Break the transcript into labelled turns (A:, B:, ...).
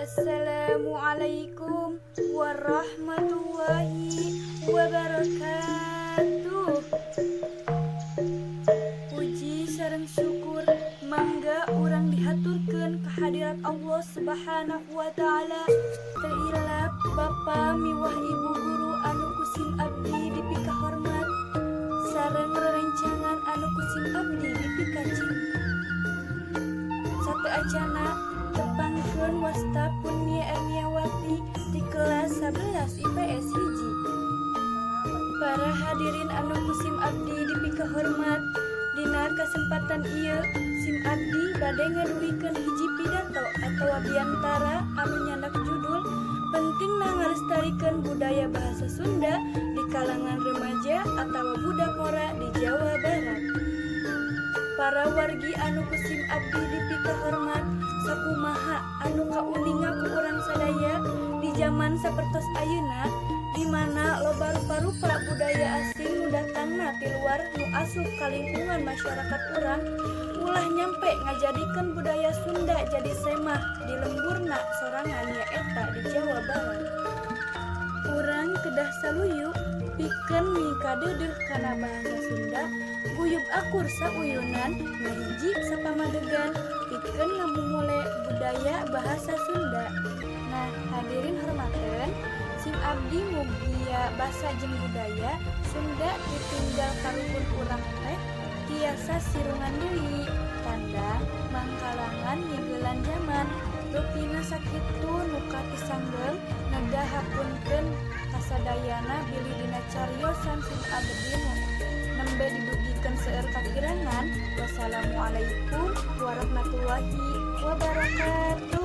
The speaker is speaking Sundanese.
A: Assalamualaikum warahmatullahi wabarakatuh. Puji sareng syukur mangga urang dihaturkeun kehadirat Allah Subhanahu wa taala. Teilap Bapa miwah Ibu guru anu kusim abdi dipika hormat sareng rerencangan anu kusim abdi dipika cinta. Sateacana tepangkeun wasta Punia Erniawati di kelas 11 IPS hiji. Para hadirin anu kusim abdi dipika hormat, dina kesempatan ieu sim abdi bade ngaduwikeun hiji pidato atau biantara anu nyandak judul pentingna ngalestarikeun budaya bahasa Sunda di kalangan remaja atau budak mora di Jawa Barat. Para wargi anu kusim abdi dipika hormat, sakumaha anu kauninga ku urang sadaya di zaman sapertos ayeuna di mana loba rupa-rupa budaya asing nu datangna ti luar nu asup ka lingkungan masyarakat urang ulah nyampe ngajadikeun budaya Sunda jadi semah di lemburna sorangan nyaeta di Jawa Barat. Urang kedah saluyuk pikeun mikadeudeuh kana bahasa Sunda, guyub akur sauyunan ngahiji sapamadegan pikeun ngamumule budaya bahasa Sunda. Nah, hadirin hormateun, sim abdi mugia basa jeung budaya Sunda ditinggal kaluhur urang teh tiasa sirungan deui, tanda mangkalangan ngigeulan zaman. Rupina sakitu nu katisanggeung negahapunkeun kasadayana bilih dina cariosan sim abdi nembe didugikeun seueur kakirangan. Wassalamualaikum warahmatullahi wabarakatuh.